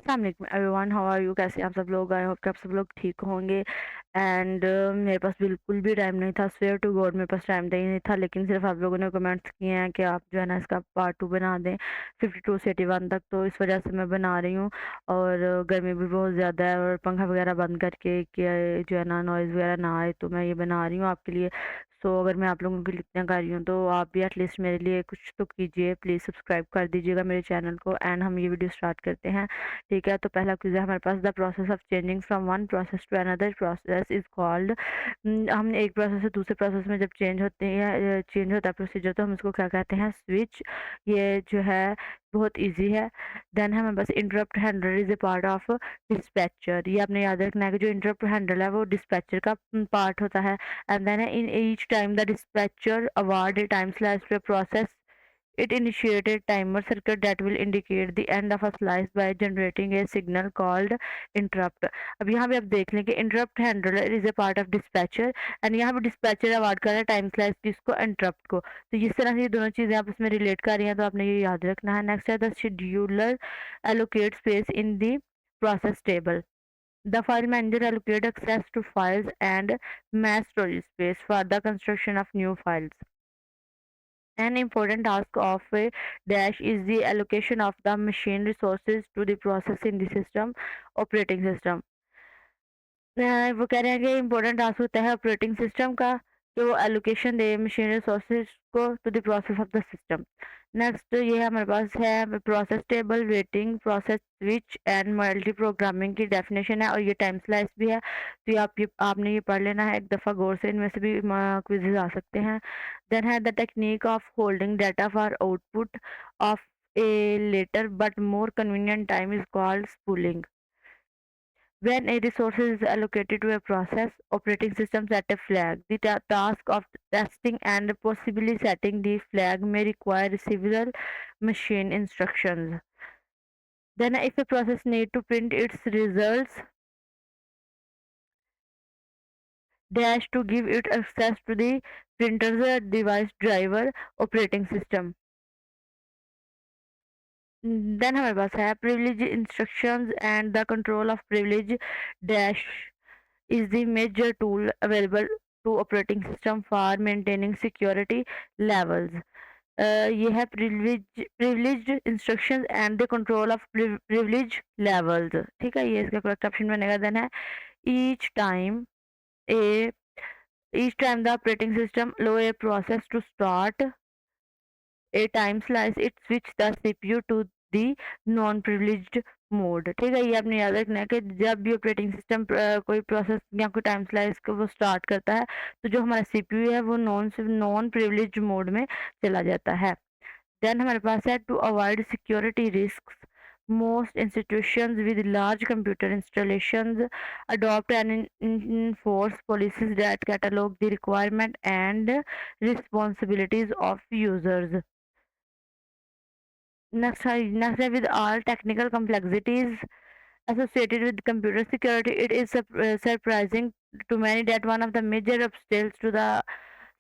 अस्सलाम वालेकुम everyone, how are you? कैसे हैं आप सब लोग? आई होप कि आप सब लोग ठीक होंगे। एंड मेरे पास बिल्कुल भी टाइम नहीं था, स्वेयर टू गॉड मेरे पास टाइम नहीं था, लेकिन सिर्फ आप लोगों ने कमेंट्स किए हैं कि आप जो है ना इसका पार्ट 2 बना दें 52 से 81 तक, तो इस वजह से मैं बना रही हूँ। और गर्मी भी बहुत ज़्यादा है और पंखा वगैरह बंद करके कि जो है ना नॉइज़ वगैरह ना आए, तो मैं ये बना रही हूँ आपके लिए। सो अगर मैं आप लोगों के लिए इतना कर रही हूँ तो आप भी एटलीस्ट मेरे लिए कुछ तो कीजिए, प्लीज़ सब्सक्राइब कर दीजिएगा मेरे चैनल को। एंड हम ये वीडियो स्टार्ट करते हैं। ठीक है, तो पहला क्विज़ है हमारे पास, the process of changing from one process to another process is called. हम एक प्रोसेस से दूसरे प्रोसेस में जब चेंज होते हैं, चेंज होता है प्रोसीजर, तो हम इसको क्या कहते हैं? स्विच। ये जो है बहुत इजी है। देन हमें बस interrupt handler is a part of dispatcher. ये आपने याद रखना है कि जो इंटरप्ट हैंडलर है वो डिस्पैचर का पार्ट होता है। And then in each time the dispatcher award a time slice to a process, it initiated timer circuit that will indicate the end of a slice by generating a signal called interrupt। अब यहाँ पे आप देख लें कि interrupt handler is a part of dispatcher, and यहाँ पे dispatcher award कर रहा है टाइम स्लाइस किसको? interrupt को। तो इस तरह से ये दोनों चीज़ें आपस में रिलेट कर रही हैं, तो आपने ये याद रखना है। नेक्स्ट है the scheduler allocate space in the process table। The file manager allocate access to files and mass storage space for the construction of new files। An important task of a dash is the allocation of the machine resources to the process in the system operating system। वो कह रहे हैं कि important task होता है operating system का कि वो एलोकेशन दे मशीन रिसोर्सेज को to the process of the system. Next ये हमारे पास है process table, waiting, process switch and multi programming की डेफिनेशन है, और ये टाइम स्लाइस भी है। तो आपने ये पढ़ लेना है एक दफ़ा गौर से, इनमें से भी क्विजेज आ सकते हैं। देन है the technique of holding data for output of a later but more convenient time is called spooling. When a resource is allocated to a process, operating system set a flag. The task of testing and possibly setting the flag may require several machine instructions. Then, if a process needs to print its results, dash to give it access to the printer's device driver operating system। Then हमारे पास है privilege instructions and the control of privilege dash is the major tool available to operating system for maintaining security levels। ये है privileged instructions and the control of privilege levels। ठीक है, ये इसका correct option बनेगा। देन है each time a each time the operating system allow a process to start a time slice, it switch the CPU to the non privileged mode. ठीक है, ये आपने याद रखना है कि जब भी ऑपरेटिंग सिस्टम कोई प्रोसेस या कोई टाइम स्लाइस को वो स्टार्ट करता है, तो जो हमारा सीपीयू है वो नॉन प्रिविलेज्ड मोड में चला जाता है। देन हमारे पास है to avoid security risk, most institutions with large computer installations adopt and enforce policies that catalog the requirement and responsibilities of users। Next है with all technical complexities associated with computer security, it is surprising to many that one of the major obstacles to the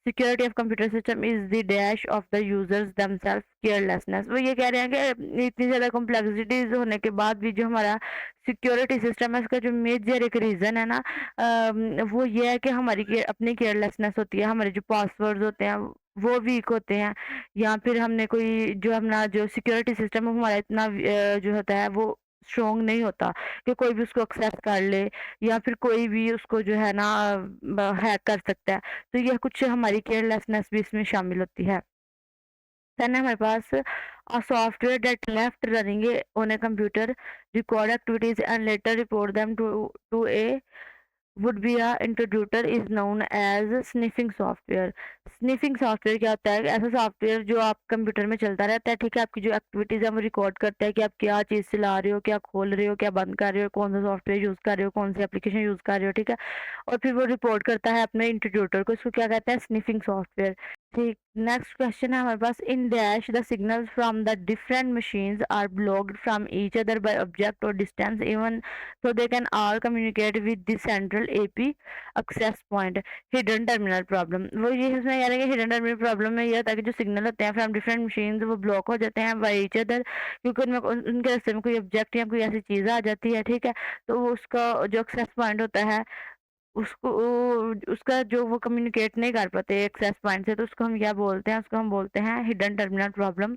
security of computer system is the dash of the users themselves carelessness। वो ये कह रहे हैं कि इतनी ज़्यादा complexities होने के बाद भी जो हमारा सिक्योरिटी सिस्टम है, इसका जो मेजर एक रीज़न है ना, वो ये है कि हमारी अपनी केयरलेसनेस होती है। हमारे जो पासवर्ड्स होते हैं वो वीक होते हैं, या फिर हमने कोई जो अपना जो सिक्योरिटी सिस्टम है हमारा इतना जो होता है वो स्ट्रॉन्ग नहीं होता कि कोई भी उसको एक्सेस कर ले, या फिर कोई भी उसको जो है ना हैक कर सकता है। तो यह कुछ हमारी केयरलेसनेस भी इसमें शामिल होती है। देन हमारे पास software that left running on a computer record activities and later report them to a would be a intruder is known as sniffing software. Sniffing software क्या होता है? ऐसा सॉफ्टवेयर जो आप कंप्यूटर में चलता रहता है, ठीक है, आपकी जो एक्टिविटीज है वो रिकॉर्ड करता है कि आप क्या चीज़ चला रहे हो, क्या खोल रहे हो, क्या बंद कर रहे हो, कौन सा सॉफ्टवेयर यूज़ कर रहे हो, कौन सी एप्लीकेशन यूज़ कर रहे हो। ठीक है, और फिर वो रिपोर्ट करता है अपने इंट्रोड्यूटर को। इसको क्या कहते हैं? Sniffing software. ठीक, नेक्स्ट क्वेश्चन है हमारे पास, in dash the signals from the different machines are blocked from each other by object और distance even so they can all communicate with the central AP access point. Hidden terminal problem, वो ये इसमें कह रहे हैं कि hidden terminal problem में ये होता है कि जो सिग्नल होते हैं फ्रॉम डिफरेंट मशीन्स वो ब्लॉक हो जाते हैं बाय ईच अदर, क्योंकि उनके रास्ते में कोई ऑब्जेक्ट या कोई ऐसी चीज़ आ जाती है, ठीक है। तो वो उसका जो एक्सेस पॉइंट होता है उसको उसका जो वो कम्युनिकेट नहीं कर पाते एक्सेस पॉइंट से, तो उसको हम क्या बोलते हैं, उसको हम बोलते हैं hidden terminal problem.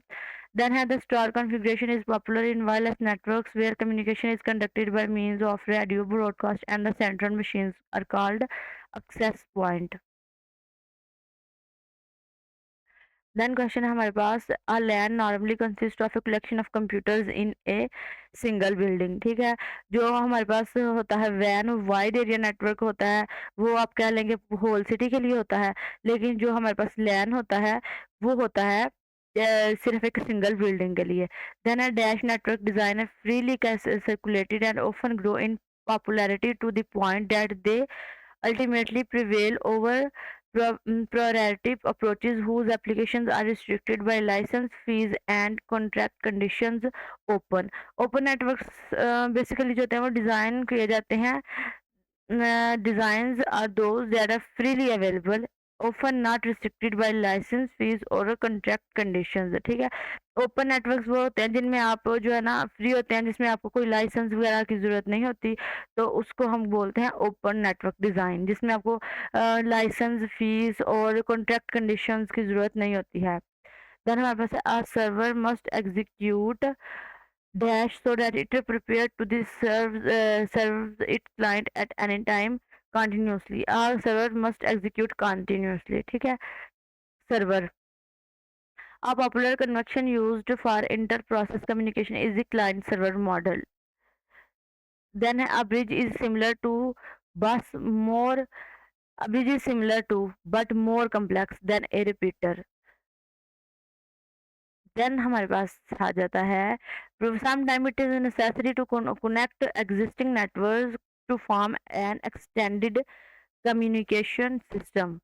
Then the star configuration is popular in wireless networks where communication is conducted by means of radio broadcast and the central machines are called access point. Then question है हमारे पास, a LAN normally consist of a collection of computers in a single building, ठीक है। जो हमारे पास होता है van wide area network होता है, वो आप कह लेंगे होल सिटी के लिए होता है, लेकिन जो हमारे पास लैन होता है वो होता है सिर्फ एक सिंगल बिल्डिंग के लिए। Then a dash network design है freely circulated and often grow in popularity to the point that they ultimately prevail over priority approaches whose applications are restricted by license fees and contract conditions. Open networks basically जो होते हैं वो design किए जाते हैं, designs are those that are freely available, often not restricted by license fees or contract conditions, ठीक है। Open networks वो होते हैं जिनमें आप जो है ना फ्री होते हैं, जिसमें आपको कोई लाइसेंस वगैरह की ज़रूरत नहीं होती, तो उसको हम बोलते हैं ओपन नेटवर्क डिज़ाइन, जिसमें आपको लाइसेंस फीस और कॉन्ट्रैक्ट कंडीशंस की ज़रूरत नहीं होती है। देन हमारे पास है, a server must execute dash so that it is prepared to this serves its client at any time continuously. Our server must execute continuously, ठीक है। server, a popular convention used for inter-process communication is the client server model. Then a bridge is similar to bus more a bridge is similar to but more complex than a repeater. Then हमारे पास आ जाता है, some time it is necessary to connect existing network to form an extended communication system.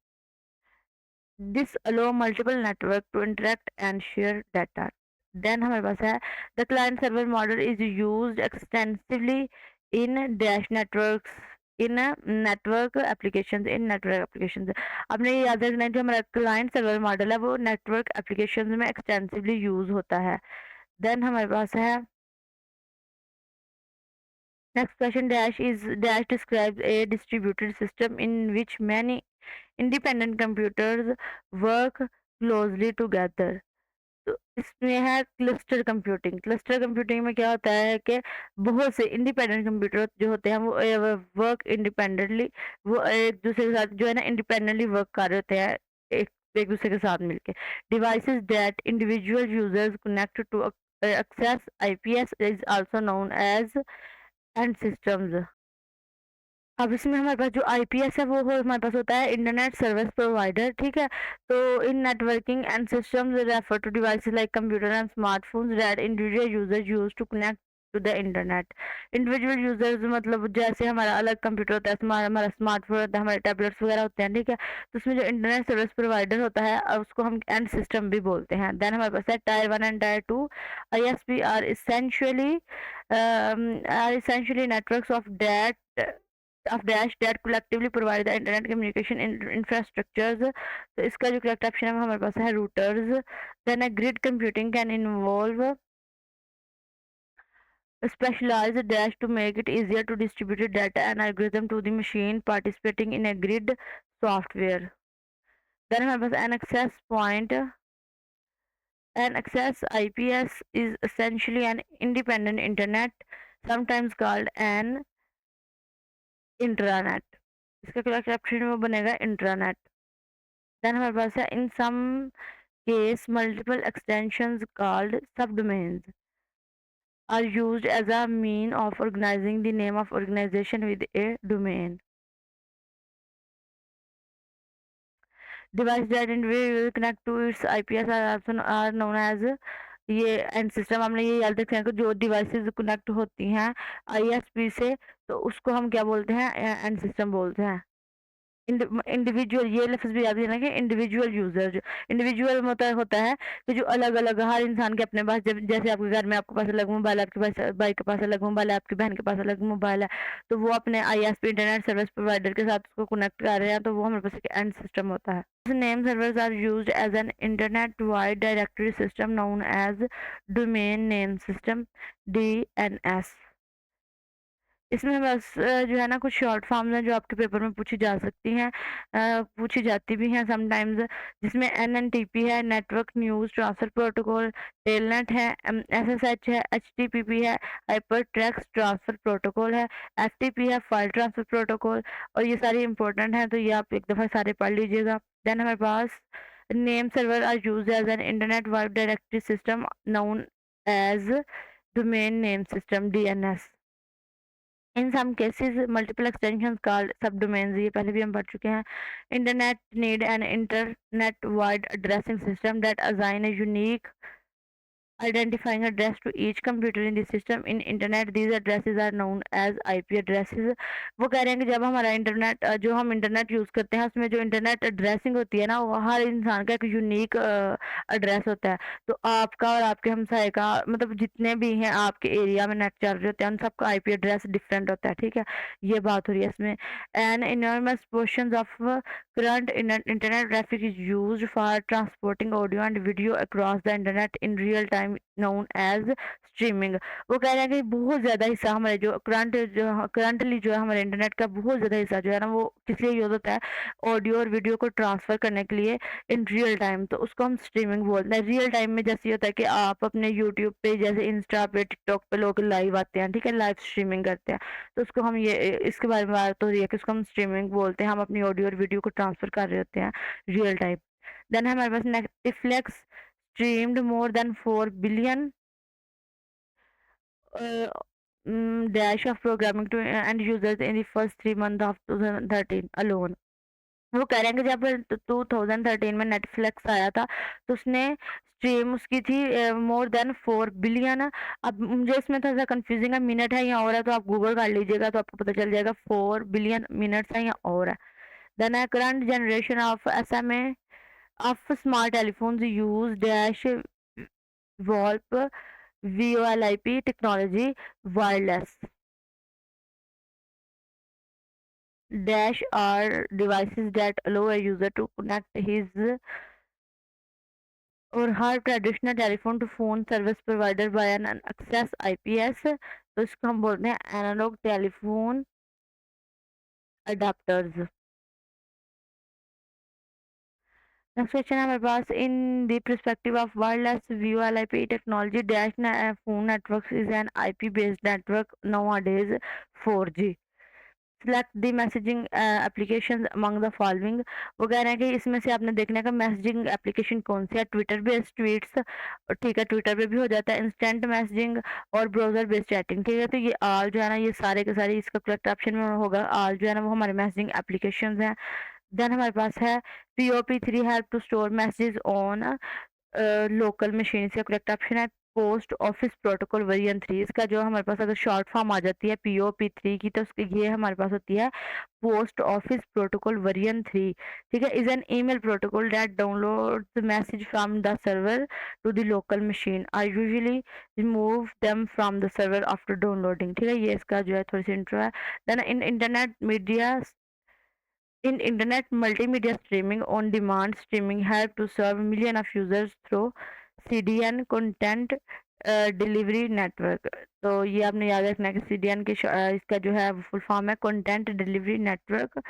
This allow multiple network to interact and share data. Then हमारे पास है, the client server model is used extensively in dash networks in network applications. आपने ये याद रखना है, जो हमारा क्लाइंट सर्वर मॉडल है वो नेटवर्क एप्लीकेशंस में एक्सटेंसिवली यूज होता है। देन हमारे पास है next question, dash describes a distributed system in which many independent computers work closely together. तो इसमें है क्लस्टर कंप्यूटिंग। क्लस्टर कंप्यूटिंग में क्या होता है कि बहुत से इंडिपेंडेंट कंप्यूटर जो होते हैं वो वर्क इंडिपेंडेंटली, वो एक दूसरे के साथ जो है ना इंडिपेंडेंटली वर्क कर रहे होते हैं, एक एक दूसरे के साथ मिलके। Devices that individual users connect to access IPS is also known as end systems. अब इसमें हमारे पास जो आईपीएस है वो हमारे पास होता है इंटरनेट सर्विस प्रोवाइडर, ठीक है। तो in networking and systems refer to devices like computer and smartphones that individual users use to connect to the internet. Individual users मतलब जैसे हमारा अलग कंप्यूटर होता है, हमारा स्मार्टफोन होता है, हमारे टैबलेट्स वगैरह होते हैं, ठीक है। तो उसमें जो इंटरनेट सर्विस प्रोवाइडर होता है उसको हम एंड सिस्टम भी बोलते हैं। देन हमारे पास है tyre 1 and tyre 2। ISP are essentially networks of dash that collectively provide the internet communication infrastructures. तो इसका जो करेक्ट ऑप्शन है हमारे पास है routers. Then a grid computing can involve a specialized dash to make it easier to distribute data and algorithm to the machine participating in a grid software. Then हमारे पास an access IPS is essentially an independent internet, sometimes called an intranet. इसका correct option वो बनेगा intranet. Then हमारे पास है, in some case multiple extensions called subdomains are used as a mean of organizing the name of organization with a domain. Device that individual connect to its IPS are also are known as ये and system. हमने ये याद रखना है कि जो devices connect होती हैं आईएसपी से, तो उसको हम क्या बोलते हैं, एंड सिस्टम बोलते हैं। इंडिविजुअल, ये लफ्ज़ भी याद रखना कि इंडिविजुअल यूज़र, जो इंडिविजुअल होता है कि जो अलग-अलग हर इंसान के अपने पास, जब जैसे आपके घर में आपके पास अलग मोबाइल है, आपके पास भाई के पास अलग मोबाइल है, आपकी बहन के पास अलग मोबाइल है, तो वो अपने आईएसपी इंटरनेट सर्विस प्रोवाइडर के साथ उसको कनेक्ट कर रहे हैं, तो वो हमारे पास एक एंड सिस्टम होता है। Name servers are used as an internet wide directory system known as domain name system, DNS. इसमें बस जो है ना कुछ शॉर्ट फॉर्म्स हैं जो आपके पेपर में पूछी जा सकती हैं, पूछी जाती भी हैं समटाइम्स, जिसमें एनएनटीपी है, network news transfer protocol, telnet है, एसएसएच है, एचटीटीपी है, हाइपर टेक्स्ट ट्रांसफ़र प्रोटोकॉल है, एफटीपी है, फाइल ट्रांसफ़र प्रोटोकॉल, और ये सारी इंपॉर्टेंट हैं, तो ये आप एक दफ़ा सारे पढ़ लीजिएगा। देन हमारे पास name server are used as an internet web directory system known as domain name system, DNS. In some cases, multiple extensions called subdomains, ये पहले भी हम पढ़ चुके हैं. Internet need an internet-wide addressing system that assign a unique identifying address to each computer in the system. In internet these addresses are known as IP addresses. वो कह रहे हैं कि जब हमारा इंटरनेट जो हम इंटरनेट यूज़ करते हैं उसमें जो इंटरनेट एड्रेसिंग होती है ना, वो हर इंसान का एक यूनिक एड्रेस होता है। तो आपका और आपके हमसाए का, मतलब जितने भी हैं आपके एरिया में नेट चल रहे होते हैं, उन सबका आईपी एड्रेस डिफरेंट होता है, ठीक है। ये बात हो रही है इसमें। An enormous portion of current internet traffic is used for transporting audio and video across the internet in real time known as streaming. वो कह रहे हैं कि बहुत ज़्यादा हिस्सा हमारे जो करंटली जो है हमारे इंटरनेट का बहुत ज़्यादा हिस्सा जो है ना, वो किस लिए यूज़ होता है, ऑडियो और वीडियो को ट्रांसफ़र करने के लिए इन रियल टाइम, तो उसको हम स्ट्रीमिंग बोलते हैं। रियल टाइम में जैसे ये होता है कि आप अपने यूट्यूब पे, जैसे इंस्टा पे, टिकटॉक पे लोग लाइव आते हैं, ठीक है, लाइव स्ट्रीमिंग करते हैं, तो उसको हम ये इसके बारे में बात हो रही है कि उसको हम स्ट्रीमिंग बोलते हैं। हम अपनी ऑडियो और वीडियो को ट्रांसफ़र कर रहे होते हैं रियल टाइम। देन हमारे पास Netflix streamed more than 4 billion dash of programming to end users in the first 3 months of 2013 alone. वो कह रहे हैं कि जब 2013 में नेटफ्लिक्स आया था, तो उसने स्ट्रीम उसकी थी मोर देन 4 बिलियन। अब मुझे इसमें थोड़ा-सा कन्फ्यूज़िंग है, मिनट है या ऑवर है, तो आप गूगल कर लीजिएगा तो आपको पता चल जाएगा 4 बिलियन मिनट्स है या ऑवर है। Then current generation of SMA of smart telephones use dash VoIP VoLIP technology wireless dash are devices that allow a user to connect his or her traditional telephone to phone service provider via an access IPS, तो इसको हम बोलते हैं analog telephone adapters. Next question है हमारे पास, in the perspective of wireless VoLIP technology dash phone networks is an IP based network nowadays 4G. Select the messaging application among the following. वो कह रहे हैं कि इसमें से आपने देखना है कि मैसेजिंग एप्लीकेशन कौन सी है। ट्विटर बेस्ड ट्वीट्स, ठीक है, ट्विटर पे भी हो जाता है। इंस्टेंट मैसेजिंग और ब्राउजर बेस्ड चैटिंग, ठीक है। तो ये आल जो है ना, ये सारे के सारे इसका करेक्ट ऑप्शन में होगा। आल जो है ना वो हमारे मैसेजिंग एप्लीकेशन हैं। देन हमारे पास है POP3 help to store messages on local machine, इसका करेक्ट ऑप्शन है पोस्ट ऑफिस प्रोटोकॉल वर्जन 3। इसका जो हमारे पास अगर शॉर्ट फॉर्म आ जाती है POP3 की, तो उसकी ये हमारे पास होती है पोस्ट ऑफिस प्रोटोकॉल वर्जन 3, ठीक है। Is an email protocol that download the message from the server to the local machine I usually remove them from the server after downloading, ठीक है। ये इसका जो है थोड़ी सी इंट्रो है। Then in internet multimedia streaming on demand streaming help to serve million of users through CDN content delivery network. तो ये आपने याद रखना है कि CDN की इसका जो है फुल फॉर्म है कंटेंट डिलीवरी नेटवर्क।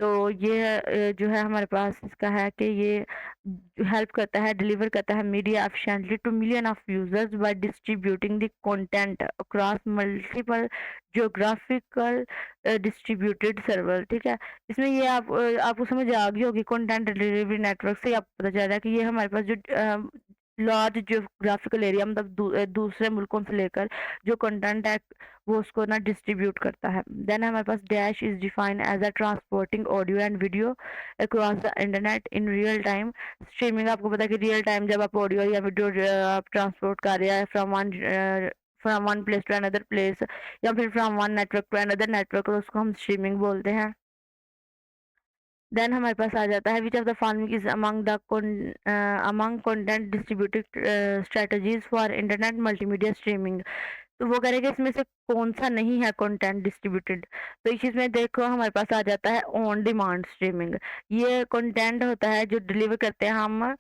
तो ये जो है हमारे पास इसका है कि ये हेल्प करता है, डिलीवर करता है media efficiently to million of users by distributing the content across multiple geographical distributed server, ठीक है। इसमें ये आपको समझ आ गई होगी, कंटेंट डिलीवरी नेटवर्क से आपको पता चल रहा है कि ये हमारे पास जो लार्ज ज्योग्राफिकल एरिया, मतलब दूसरे मुल्कों से लेकर जो कंटेंट है वो उसको ना डिस्ट्रीब्यूट करता है। देन हमारे पास dash is defined as a transporting audio and video across the internet in real time streaming. आपको पता है कि रियल टाइम जब आप ऑडियो या वीडियो आप ट्रांसपोर्ट कर रहे हैं from one place to another place, या फिर from one network to another network, तो उसको हम स्ट्रीमिंग बोलते हैं। देन हमारे पास आ जाता है which of the following is among content distributed strategies for internet multimedia streaming. तो वो करेंगे इसमें से कौन सा नहीं है कंटेंट डिस्ट्रीब्यूटेड। तो इस चीज़ में देखो हमारे पास आ जाता है ऑन डिमांड स्ट्रीमिंग। ये कंटेंट होता है जो डिलीवर करते हैं हम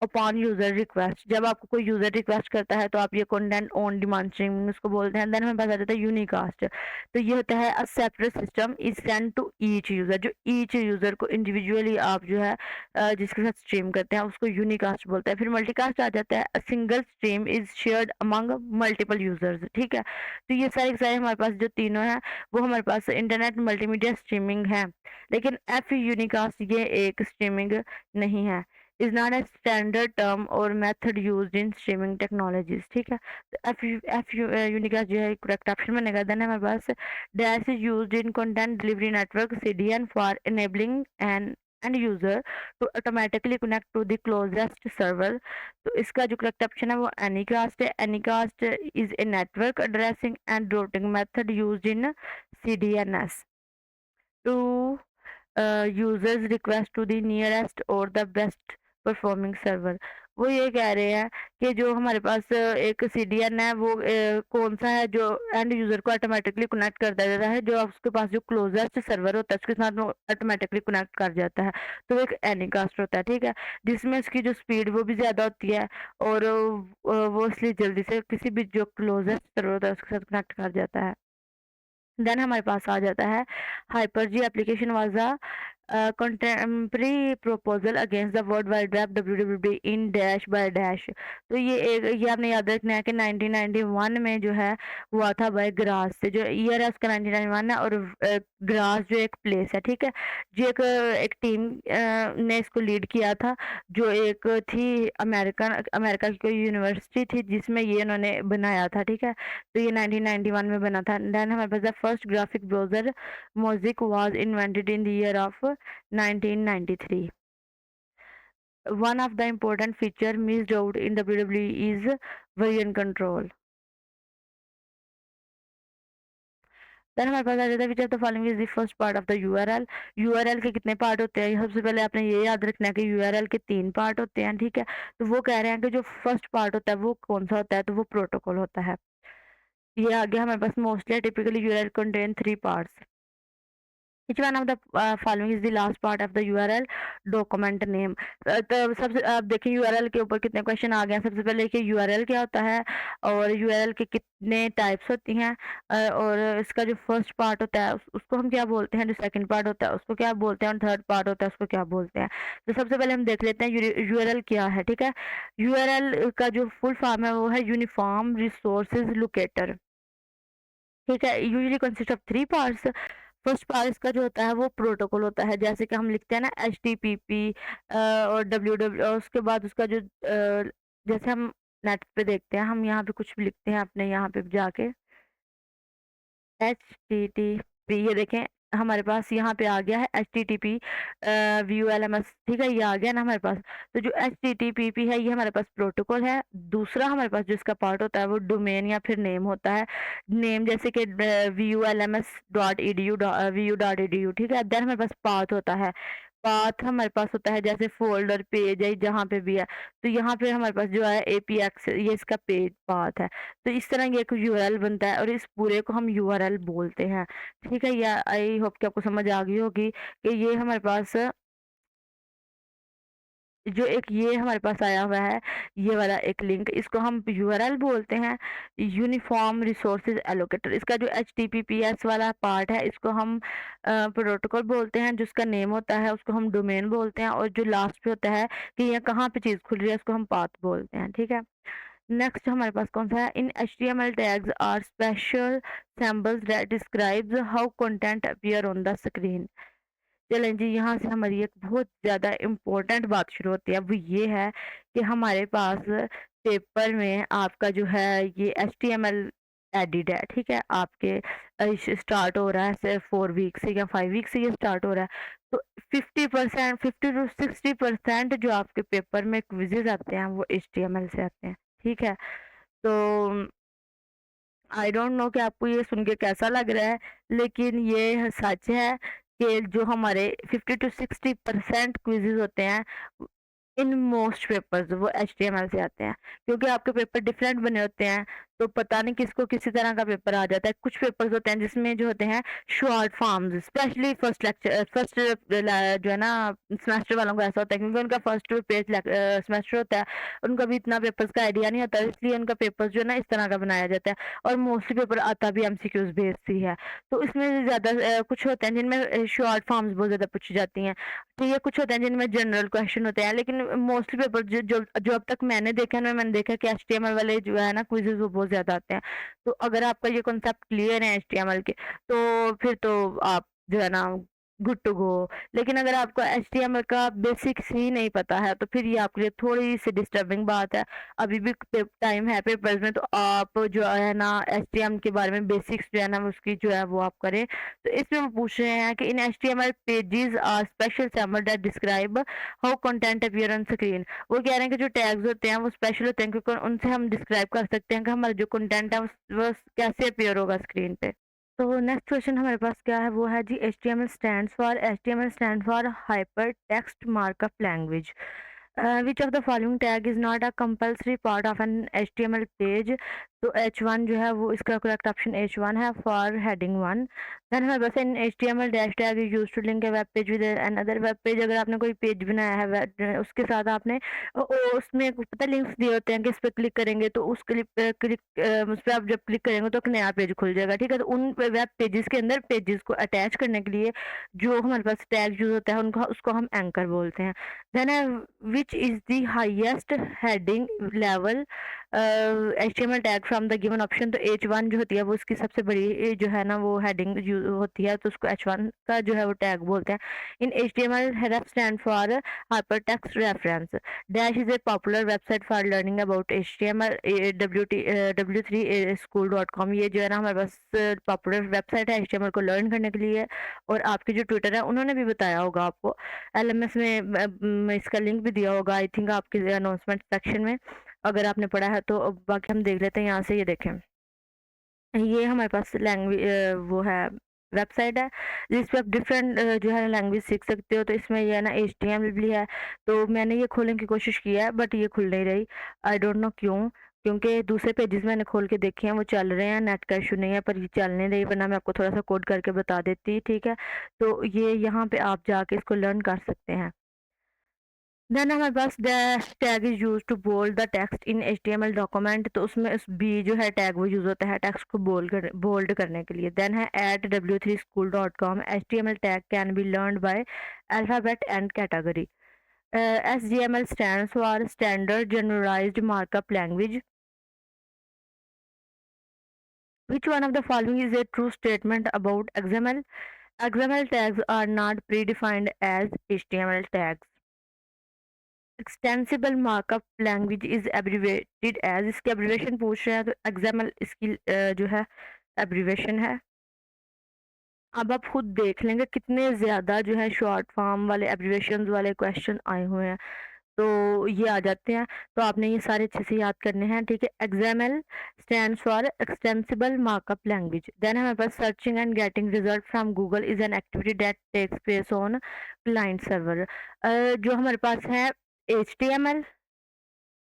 अपॉन यूजर रिक्वेस्ट। जब आपको कोई यूजर रिक्वेस्ट करता है तो आप ये कंटेंट ऑन डिमांड स्ट्रीमिंग उसको बोलते हैं। देन हमारे पास आ जाता है यूनिकास्ट। तो ये होता है a separate system is send to each user. जो ईच यूजर को इंडिविजुअली आप जो है जिसके साथ स्ट्रीम करते हैं उसको यूनिकास्ट बोलते हैं। फिर मल्टीकास्ट आ जाता है a single stream is shared among multiple users. ठीक है, तो ये सारे के सारे हमारे पास जो तीनों हैं वो हमारे पास इंटरनेट मल्टीमीडिया स्ट्रीमिंग है। लेकिन एफ यूनिकास्ट ये एक स्ट्रीमिंग नहीं है, is not a standard term और method used in streaming technologies. ठीक है, तो एफ यूनिकास्ट जो है करेक्ट ऑप्शन बनेगा। देन हमारे पास dash is used in content delivery network CDN for enabling an end user to automatically connect to the closest server. तो इसका जो करेक्ट ऑप्शन है वो एनीकास्ट है। Anycast is a network addressing and routing method used in CDNs to users request to the nearest और the best performing server. वो ये कह रहे हैं कि जो हमारे पास एक सीडीएन है वो कौन सा है जो एंड यूजर को ऑटोमेटिकली कनेक्ट कर देता है, जो उसके पास जो क्लोजेस्ट सर्वर होता है उसके साथ वो ऑटोमेटिकली कनेक्ट कर जाता है। तो वो एक एनीकास्ट होता है। ठीक है, जिसमें उसकी जो स्पीड वो भी ज़्यादा होती है और वो इसलिए जल्दी से किसी भी जो क्लोजेस्ट सर्वर होता है उसके साथ कनेक्ट कर जाता है। देन हमारे पास आ जाता है hyper G application was a contemporary proposal against the world wide web WWD in dash by dash. तो ये आपने याद रखना है कि 1991 में जो है हुआ था बाय ग्रास से। जो ईयर है उसका 1991 है और ग्रास जो एक प्लेस है। ठीक है, जो एक टीम ने इसको लीड किया था, जो एक थी अमेरिका की कोई यूनिवर्सिटी थी जिसमें ये इन्होंने बनाया था। ठीक है, तो ये 1991 में बना था। देन हमारे पास the first graphic browser Mosaic was invented in the year of 1993। One of the important feature missed out in WWE is version control। Then हमारे पास आ जाता है which of the following is the first part of the URL. URL के कितने part होते हैं? सबसे पहले आपने ये याद रखना है कि यूआरएल के 3 पार्ट होते हैं। ठीक है, तो वो कह रहे हैं कि जो फर्स्ट पार्ट होता है वो कौन सा होता है? तो वो प्रोटोकॉल होता है। ये आ गया हमारे पास mostly typically URL contain 3 parts. Which one of the following is the last part of the URL? Document name. तो सबसे आप देखिए यूआरएल के ऊपर कितने क्वेश्चन आ गए हैं। सबसे पहले देखिए यूआरएल क्या होता है और यूआरएल के कितने टाइप्स होती हैं, और इसका जो फर्स्ट पार्ट होता है उसको हम क्या बोलते हैं, जो सेकंड पार्ट होता है उसको क्या बोलते हैं और थर्ड पार्ट होता है उसको क्या बोलते हैं। तो सबसे पहले हम देख लेते हैं यूआरएल क्या है। ठीक है, यूआरएल का जो फुल फॉर्म है वो है यूनिफॉर्म रिसोर्सेज लोकेटर। ठीक है, usually consist of 3 parts. First part इसका जो होता है वो प्रोटोकॉल होता है, जैसे कि हम लिखते हैं ना एचटीटीपी और डब्ल्यूडब्ल्यू, और उसके बाद उसका जो जैसे हम नेट पे देखते हैं, हम यहाँ पे कुछ भी लिखते हैं अपने यहाँ पे जाके एचटीटीपी, ये देखें हमारे पास यहाँ पे आ गया है एचटीटीपी वीयूएलएमएस। ठीक है, ये आ गया ना हमारे पास। तो जो एचटीटीपी है ये हमारे पास प्रोटोकॉल है। दूसरा हमारे पास जो इसका पार्ट होता है वो डोमेन या फिर नेम होता है। नेम जैसे कि vulms.edu vu.edu। ठीक है, देन हमारे पास पाथ होता है। पाथ हमारे पास होता है जैसे फोल्डर पेज है जहाँ पे भी है, तो यहाँ पे हमारे पास जो है एपीएक्स ये इसका पेज पाथ है। तो इस तरह ये एक यूआरएल बनता है और इस पूरे को हम यूआरएल बोलते हैं। ठीक है, या आई होप कि आपको समझ आ गई होगी कि ये हमारे पास जो एक ये हमारे पास आया हुआ है ये वाला एक लिंक, इसको हम यूआरएल बोलते हैं, यूनिफॉर्म रिसोर्सेज एलोकेटर। इसका जो एचटीटीपीएस वाला पार्ट है इसको हम प्रोटोकॉल बोलते हैं, जिसका नेम होता है उसको हम डोमेन बोलते हैं, और जो लास्ट पे होता है कि ये कहाँ पे चीज़ खुल रही है उसको हम पाथ बोलते हैं। ठीक है, नेक्स्ट हमारे पास कौन सा है? In HTML tags are special symbols that describes how content appear on the screen. चलें जी, यहाँ से हमारी एक बहुत ज़्यादा इम्पोर्टेंट बात शुरू होती है, वो ये है कि हमारे पास पेपर में आपका जो है ये एचटीएमएल एडिट है। ठीक है, आपके स्टार्ट हो रहा है से 4 वीक से या 5 वीक से ये स्टार्ट हो रहा है। तो 50% 50 to 60% जो आपके पेपर में क्विजेज आते हैं वो एचटीएमएल से आते हैं। ठीक है, तो आई डोंट नो कि आपको ये सुन के कैसा लग रहा है, लेकिन ये सच है के जो हमारे 50 टू 60% क्विज़ेज़ होते हैं इन मोस्ट पेपर्स वो एचटीएमएल से आते हैं, क्योंकि आपके पेपर डिफरेंट बने होते हैं, तो पता नहीं किसको किसी तरह का पेपर आ जाता है। कुछ पेपर्स होते हैं जिसमें जो होते हैं शॉर्ट फॉर्म्स, स्पेशली फर्स्ट जो है ना सेमेस्टर वालों को ऐसा होता है, क्योंकि उनका फर्स्ट पेज सेमेस्टर होता है, उनका भी इतना पेपर्स का आइडिया नहीं होता, इसलिए उनका पेपर जो है ना इस तरह का बनाया जाता है। और मोस्टली पेपर आता भी एमसीक्यूज बेस्ड ही है, तो इसमें ज़्यादा कुछ होते हैं जिनमें शॉर्ट फॉर्म्स बहुत ज़्यादा पूछी जाती हैं। ठीक है, कुछ होते हैं जिनमें जनरल क्वेश्चन होते हैं, लेकिन मोस्टली पेपर जो जो जो अब तक मैंने देखा है ना, मैंने देखा कि एचटीएमएल वाले जो है ना क्विज़ेज़ वो बहुत ज़्यादा आते हैं। तो अगर आपका ये कॉन्सेप्ट क्लियर है एचटीएमएल के, तो फिर तो आप जो है ना गुड टू गो। लेकिन अगर आपको एचटीएमएल का बेसिक्स ही नहीं पता है, तो फिर ये आपके लिए थोड़ी-सी डिस्टर्बिंग बात है। अभी भी टाइम है पेपर्स में, तो आप जो है ना एचटीएमएल के बारे में बेसिक्स जो है ना उसकी जो है वो आप करें। तो इसमें वो पूछ रहे हैं कि in HTML pages are special symbol that describe how content appear on screen. वो कह रहे हैं कि जो टैग्स होते हैं वो स्पेशल होते हैं, क्योंकि उनसे हम डिस्क्राइब कर सकते हैं कि हमारा जो कंटेंट है वो कैसे अपीयर होगा स्क्रीन पे। तो नेक्स्ट क्वेश्चन हमारे पास क्या है, वो है जी HTML stand for hyper text markup language. Which of the following tag is not a compulsory part of an HTML page. तो H1 जो है वो इसका करेक्ट ऑप्शन H1 है फॉर हेडिंग 1। देन हमारे पास an HTML dash tag is used to link a web page with an other web page. अगर आपने कोई पेज बनाया है उसके साथ आपने उसमें पता लिंक्स दिए होते हैं कि इस पे क्लिक करेंगे तो उस उस पे आप जब क्लिक करेंगे तो एक नया पेज खुल जाएगा। ठीक है, तो उन वेब पेजेस के अंदर पेजेस को अटैच करने के लिए जो हमारे पास टैग यूज होता है उनका उसको हम एंकर बोलते हैं। Then which is the highest heading level HTML tag from the given option. तो H1 जो होती है वो इसकी सबसे बड़ी जो है ना वो हेडिंग होती है, तो उसको H1 का जो है वो टैग बोलते हैं। In HTML header stand for hypertext reference. Dash is a popular website for learning about HTML w3school.com। ये जो है ना हमारे पास पॉपुलर वेबसाइट है एचटीएमएल को लर्न करने के लिए। और आपके जो ट्विटर है उन्होंने भी बताया होगा आपको, एलएमएस में इसका लिंक भी दिया होगा आई थिंक आपके अनाउंसमेंट सेक्शन में, अगर आपने पढ़ा है तो। बाकी हम देख लेते हैं यहाँ से, ये देखें ये हमारे पास लैंग्वेज वो है वेबसाइट है जिस पे आप डिफरेंट जो है लैंग्वेज सीख सकते हो। तो इसमें ये है ना एचटीएमएल भी है, तो मैंने ये खोलने की कोशिश की है बट ये खुल नहीं रही। आई डोंट नो क्यों, क्योंकि दूसरे पेजेस मैंने खोल के देखे हैं वो चल रहे हैं, नेट का इशू नहीं है, पर ये चल नहीं रही। वरना मैं आपको थोड़ा सा कोड करके बता देती, ठीक है। तो ये यहाँ पे आप जाके इसको लर्न कर सकते हैं। देन हमारे पास dash tag is use to bold the text in HTML document. तो उसमें उस बी जो है टैग वो यूज होता है टेक्स्ट को बोल्ड करने के लिए। देन है at w3school.com। HTML tag can be learned by alphabet and category. SGML stands for Standard Generalized Markup Language. Which one of the following is a true statement about XML? XML tags are not predefined as HTML tags. Extensible markup language is abbreviated as. इसकी abbreviation पूछ रहे हैं, तो XML इसकी जो है abbreviation है। अब आप खुद देख लेंगे कितने ज़्यादा जो है शॉर्ट फॉर्म वाले एब्रीवेशन वाले क्वेश्चन आए हुए हैं, तो ये आ जाते हैं। तो आपने ये सारे अच्छे से याद करने हैं, ठीक है। XML stands for extensible markup language. Then हमारे पास searching and getting result from Google is an activity that takes place on client server. जो हमारे पास है HTML,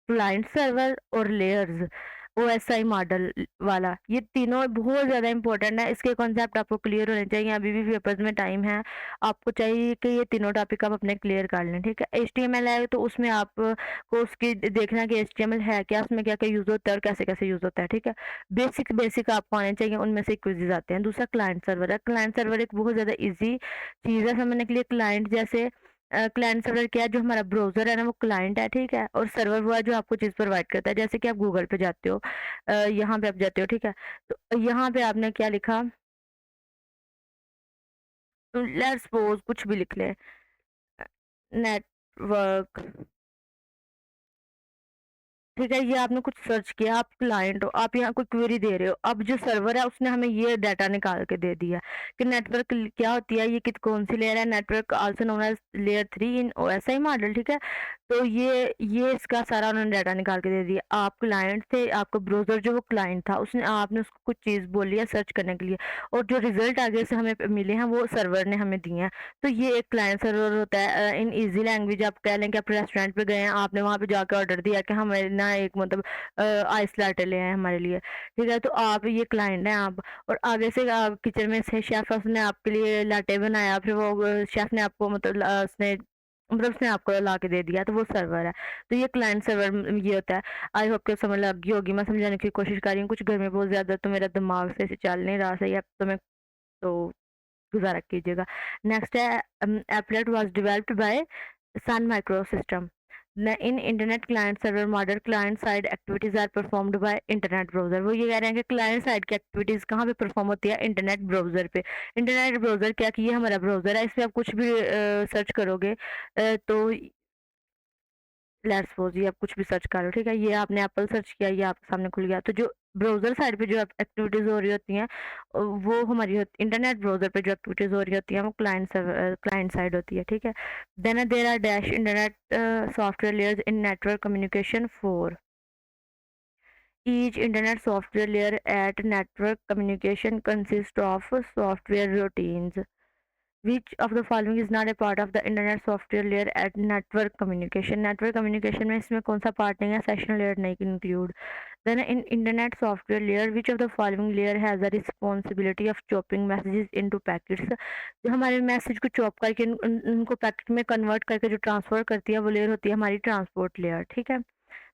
क्लाइंट सर्वर और लेयर्स ओएसआई मॉडल वाला, ये तीनों बहुत ज़्यादा इंपॉर्टेंट है। इसके कॉन्सेप्ट आपको क्लियर होने चाहिए, अभी भी पेपर्स में टाइम है। आपको चाहिए कि ये तीनों टॉपिक आप अपने क्लियर कर लें, ठीक है। एचटीएमएल है तो उसमें आप को उसकी देखना कि एचटीएमएल है क्या, उसमें क्या क्या यूज़ होता है और कैसे कैसे यूज़ होता है, ठीक है। बेसिक बेसिक आपको आने चाहिए, उनमें से क्विज़ेज आते हैं। दूसरा क्लाइंट सर्वर है। क्लाइंट सर्वर एक बहुत ज़्यादा ईजी चीज़ है समझने के लिए। क्लाइंट जैसे क्लाइंट सर्वर क्या है, जो हमारा ब्राउज़र है ना वो क्लाइंट है, ठीक है। और सर्वर वो है जो आपको चीज़ प्रोवाइड करता है, जैसे कि आप गूगल पे जाते हो, यहाँ पे आप जाते हो, ठीक है। तो यहाँ पे आपने क्या लिखा, लेट्स सपोज कुछ भी लिख लें, नेटवर्क ठीक है, ये आपने कुछ सर्च किया, आप क्लाइंट हो, आप यहाँ कोई क्वेरी दे रहे हो, अब जो सर्वर है उसने हमें ये डाटा निकाल के दे दिया कि नेटवर्क क्या होती है, ये कित कौन सी लेयर है, network also known edge layer 3 इन ओएसआई मॉडल, ठीक है। तो ये इसका सारा उन्होंने डाटा निकाल के दे दिया। आप क्लाइंट थे, आपका ब्राउज़र जो वो क्लाइंट था, उसने आपने उसको कुछ चीज़ बोली है सर्च करने के लिए और जो रिज़ल्ट आगे से हमें मिले हैं वो सर्वर ने हमें दिए हैं। तो ये एक क्लाइंट सर्वर होता है। इन ईज़ी लैंग्वेज आप कह लें कि आप रेस्टोरेंट पे गए हैं, आपने वहाँ पे जाके ऑर्डर दिया कि हमें ना एक मतलब आइस लाटे ले आएँ हमारे लिए, ठीक है? तो आप ये क्लाइंट हैं आप और आगे से किचन में से शेफ़ है उसने आपके लिए लाटे बनाया, फिर वो शेफ़ ने आपको उसने आपको ला के दे दिया, तो वो सर्वर है। तो ये क्लाइंट सर्वर ये होता है। आई होप कि समझ लग गई होगी, मैं समझाने की कोशिश कर रही हूँ। कुछ घर में बहुत ज़्यादा तो मेरा दिमाग से ऐसे चल नहीं रहा सही है, तो गुज़ारा कीजिएगा। नेक्स्ट है applet was developed by Sun Microsystem. In Internet Client Server Model, client side activities are performed by Internet Browser. वो ये कह रहे हैं कि क्लाइंट साइड की एक्टिविटीज़ कहाँ पे परफॉर्म होती है, इंटरनेट ब्राउज़र पे। इंटरनेट ब्राउज़र क्या कि ये हमारा ब्राउज़र है, इसमें आप कुछ भी सर्च करोगे तो लेट्स सपोज़ ये आप कुछ भी सर्च कर रहे हो, ठीक है? ये आपने एप्पल सर्च किया, ये आपके सामने खुल गया। तो जो ब्राउज़र साइड पे जो एक्टिविटीज़ हो रही होती हैं वो हमारी इंटरनेट ब्राउज़र पे जो एक्टिविटीज़ हो रही होती हैं वो क्लाइंट साइड होती है, ठीक है? Then there are dash internet software layers in network communication 4. Each internet software layer at network communication consists of software routines. Which of the following is not a part of the internet software layer at network communication? Network communication में इसमें कौन सा part नहीं है? Session layer नहीं include. Then in internet software layer, which of the following layer has the responsibility of chopping messages into packets? जो हमारे message को चॉप करके उनको पैकेट में कन्वर्ट करके जो ट्रांसफर करती है वो लेयर होती है हमारी ट्रांसपोर्ट लेयर, ठीक है।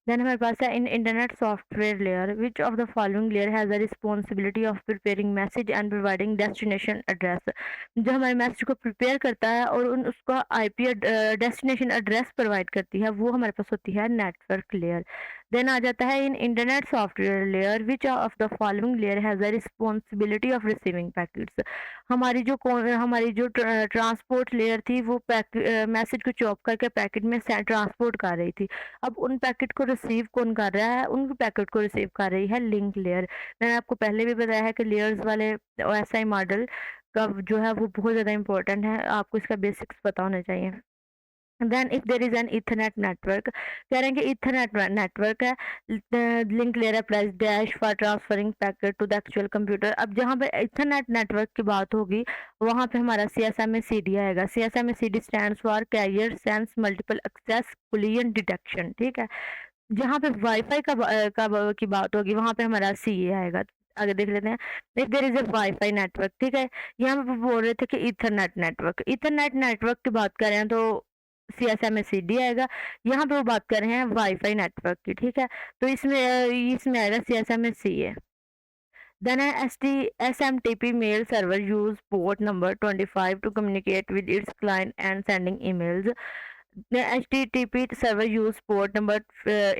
देन हमारे पास है in internet software layer, which of the following layer has the responsibility of preparing message and providing destination address. जो हमारे मैसेज को प्रिपेयर करता है और उसका आईपी डेस्टिनेशन एड्रेस प्रोवाइड करती है वो हमारे पास होती है नेटवर्क लेयर। देन आ जाता है in internet software layer, which of the following layer has the responsibility of receiving packets. हमारी जो ट्रांसपोर्ट लेयर थी वो मैसेज को चॉप करके पैकेट में ट्रांसपोर्ट कर रही थी। अब उन पैकेट को रिसीव कौन कर रहा है? उन पैकेट को रिसीव कर रही है लिंक लेयर। मैंने आपको पहले भी बताया है कि लेयर्स वाले ओएसआई मॉडल का जो है वो बहुत ज़्यादा इम्पोर्टेंट है, आपको इसका बेसिक्स पता होना चाहिए। Then if there is an Ethernet network, कह रहे हैं कि इथरनेट नेटवर्क है, link layer applies dash for transferring packet to the actual computer. अब जहाँ पे इथरनेट नेटवर्क की बात होगी वहाँ पे हमारा CSMA-CD आएगा। CSMA-CD stands for carrier sense multiple access collision detection, ठीक है। जहाँ पे वाईफाई की बात होगी वहाँ पे हमारा CA आएगा। आगे देख लेते हैं। If there is a wifi network, ठीक है। यहाँ पे बोल रहे थे कि इथरनेट नेटवर्क की बात कर रहे हैं तो CSMA-CD आएगा। यहाँ पे वो बात कर रहे हैं वाईफाई नेटवर्क की, ठीक है। तो इसमें आएगा CSMA-CA। Then a SMTP mail server use port number 25 to communicate with its client and sending emails. The HTTP server use port number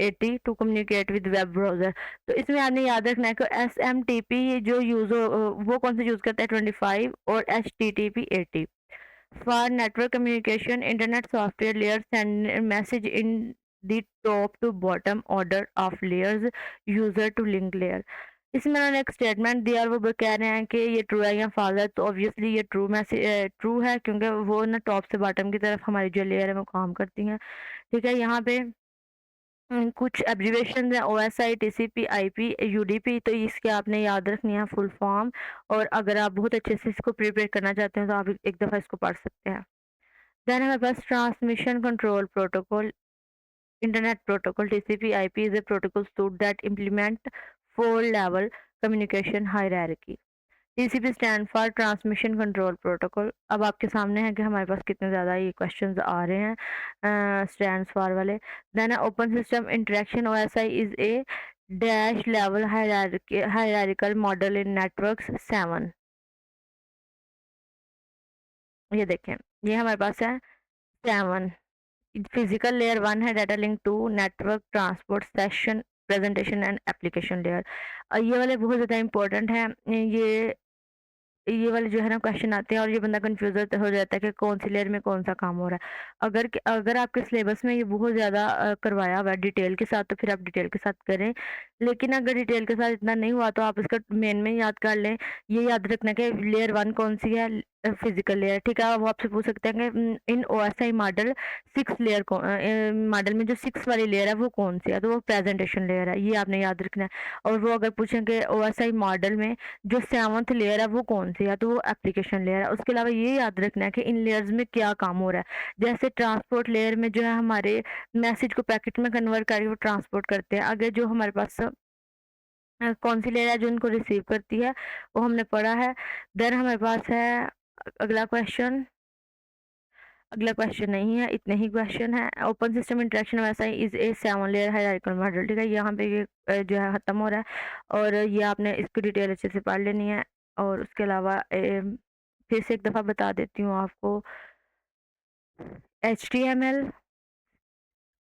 80 to communicate with web browser. तो इसमें आपने याद रखना है कि SMTP जो यूज वो कौन सा यूज करता है 25 और HTTP 80 for network communication. Internet software layer send message in the top to bottom order of layers user to link layer. इसमें उन्होंने एक स्टेटमेंट दिया और वो कह रहे हैं कि ये ट्रू है या फॉल्स है। तो ऑब्वियसली ये ट्रू है क्योंकि वो ना टॉप से बॉटम की तरफ हमारी जो लेयर है वो काम करती हैं, ठीक है। यहाँ पे कुछ एब्रिविएशन है OSI TCP IP UDP, तो इसके आपने याद रखनी है फुल फॉर्म। और अगर आप बहुत अच्छे से इसको प्रिपेयर करना चाहते हैं तो आप एक दफ़ा इसको पढ़ सकते हैं। देन हमारे पास transmission control protocol internet protocol TCP IP is a protocol suite that implement 4 level communication hierarchy. TCP stand for transmission control protocol. अब आपके सामने है कि हमारे पास कितने ज़्यादा ये क्वेश्चंस आ रहे हैं स्टैंड्स फॉर वाले। Then open system interaction OSI is a dash level hierarchical model in networks 7। ये देखें, ये हमारे पास है 7। फिजिकल लेयर 1 है, data link 2, network transport session presentation and application layer. ये वाले बहुत ज़्यादा इंपॉर्टेंट हैं। ये ये वाले जो है ना क्वेश्चन आते हैं और ये बंदा कन्फ्यूज़ हो जाता है कि कौन सी लेयर में कौन-सा काम हो रहा है। अगर आपके सिलेबस में ये बहुत ज़्यादा करवाया हुआ है डिटेल के साथ, तो फिर आप डिटेल के साथ करें। लेकिन अगर डिटेल के साथ इतना नहीं हुआ तो आप इसका मेन में याद कर लें। ये याद रखना कि लेयर 1 कौन-सी है, फिज़िकल लेयर, ठीक है? वो आपसे पूछ सकते हैं कि इन ओएसआई मॉडल 6 लेयर मॉडल में जो 6 वाली लेयर है वो कौन-सी है? तो वो प्रेजेंटेशन लेयर है, ये आपने याद रखना है। और वो अगर पूछें कि ओएसआई मॉडल में जो 7th लेयर है वो कौन-सी है? तो वो एप्लीकेशन लेयर है। उसके अलावा ये याद रखना है कि इन लेयर्स में क्या काम हो रहा है। जैसे ट्रांसपोर्ट लेयर में जो है हमारे मैसेज को पैकेट में कन्वर्ट करके वो ट्रांसपोर्ट करते हैं। अगर जो हमारे पास कौन-सी लेयर है जो उनको रिसीव करती है, वो हमने पढ़ा है। देन हमारे पास है अगला क्वेश्चन। अगला क्वेश्चन नहीं है, इतने ही क्वेश्चन हैं। ओपन सिस्टम इंटरेक्शन वैसा is a 7 layer hierarchical model, ठीक है? यहाँ पे ये जो है ख़त्म हो रहा है और ये आपने इसकी डिटेल अच्छे से पढ़ लेनी है। और उसके अलावा फिर से एक दफ़ा बता देती हूँ आपको, एचटीएमएल,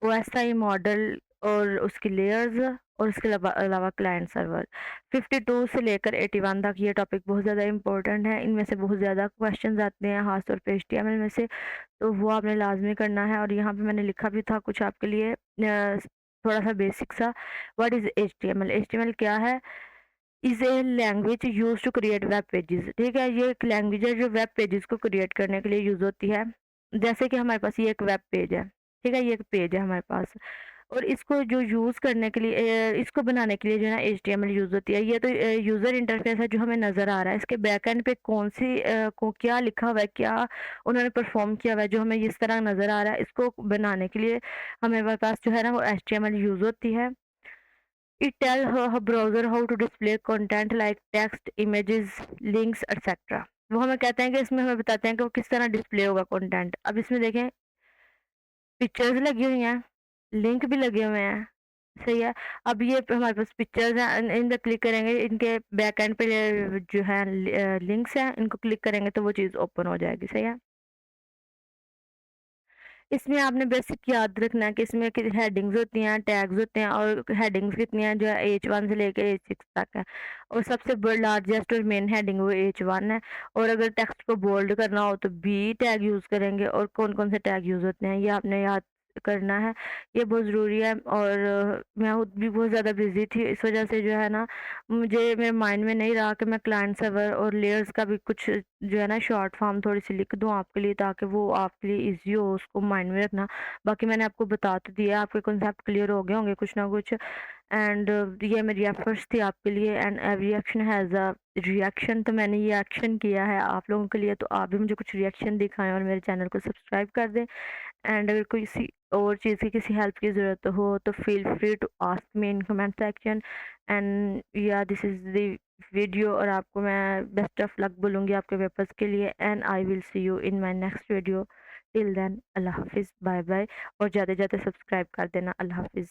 ओएसआई मॉडल और उसकी लेयर्स और उसके अलावा क्लाइंट सर्वर। 52 से लेकर 81 तक ये टॉपिक बहुत ज़्यादा इम्पोर्टेंट है। इनमें से बहुत ज़्यादा क्वेश्चंस आते हैं ख़ास तौर पे एचटीएमएल में से, तो वो आपने लाज़मी करना है। और यहाँ पे मैंने लिखा भी था कुछ आपके लिए थोड़ा-सा बेसिक सा। What is HTML? एचटीएमएल क्या है? Is a language used to create web pages, ठीक है? ये एक लैंग्वेज है जो वेब पेजेस को क्रिएट करने के लिए यूज़ होती है। जैसे कि हमारे पास ये एक वेब पेज है, ठीक है? ये एक पेज है हमारे पास और इसको जो यूज़ करने के लिए इसको बनाने के लिए जो है ना एचटीएमएल यूज़ होती है। ये तो यूज़र इंटरफेस है जो हमें नज़र आ रहा है। इसके बैकएंड पे कौन-सी को क्या लिखा हुआ है, क्या उन्होंने परफ़ॉर्म किया हुआ है जो हमें इस तरह नज़र आ रहा है, इसको बनाने के लिए हमारे पास जो है ना वो एचटीएमएल यूज़ होती है। It tell her browser how to display content like text, images, links, etc. वो हमें कहते हैं कि इसमें हमें बताते हैं कि वो किस तरह डिस्प्ले होगा कंटेंट। अब इसमें देखें पिक्चर्स लगी हुई हैं, लिंक भी लगे हुए हैं, सही है। अब ये हमारे पास पिक्चर्स हैं, इन पे क्लिक करेंगे, इनके बैक एंड पे जो है लिंक्स हैं, इनको क्लिक करेंगे तो वो चीज़ ओपन हो जाएगी, सही है। इसमें आपने बेसिक याद रखना है कि इसमें कि हेडिंग्स होती हैं, टैग्स होते हैं और हेडिंग्स कितनी हैं जो है H1 से लेके H6 तक है और सबसे लार्जेस्ट और मेन हेडिंग वो H1 है। और अगर टेक्स्ट को बोल्ड करना हो तो बी टैग यूज़ करेंगे और कौन-कौन से टैग यूज़ होते हैं ये आपने याद करना है, ये बहुत ज़रूरी है। और मैं खुद भी बहुत ज़्यादा बिज़ी थी, इस वज़ह से जो है ना मुझे मेरे माइंड में नहीं रहा कि मैं क्लाइंट सर्वर और लेयर्स का भी कुछ जो है ना शॉर्ट फॉर्म थोड़ी-सी लिख दूँ आपके लिए, ताकि वो आपके लिए ईज़ी हो उसको माइंड में रखना। बाकी मैंने आपको बता तो दिया, आपके कॉन्सेप्ट क्लियर हो गए होंगे कुछ ना कुछ। एंड ये मेरी एफर्ट्स थी आपके लिए and every action has a reaction. तो मैंने ये एक्शन किया है आप लोगों के लिए, तो आप भी मुझे कुछ रिएक्शन दिखाएँ और मेरे चैनल को सब्सक्राइब कर दें। एंड अगर कोई किसी और चीज़ की किसी हेल्प की ज़रूरत हो तो feel free to ask me in comment section. And या दिस इज़ द वीडियो और आपको मैं बेस्ट ऑफ लक बोलूँगी आपके पेपर्स के लिए। And I will see you in my next video. Till then अल्लाह हाफ़िज़, बाय बाय। और जाते-जाते सब्सक्राइब कर देना। अल्लाह हाफ़िज़।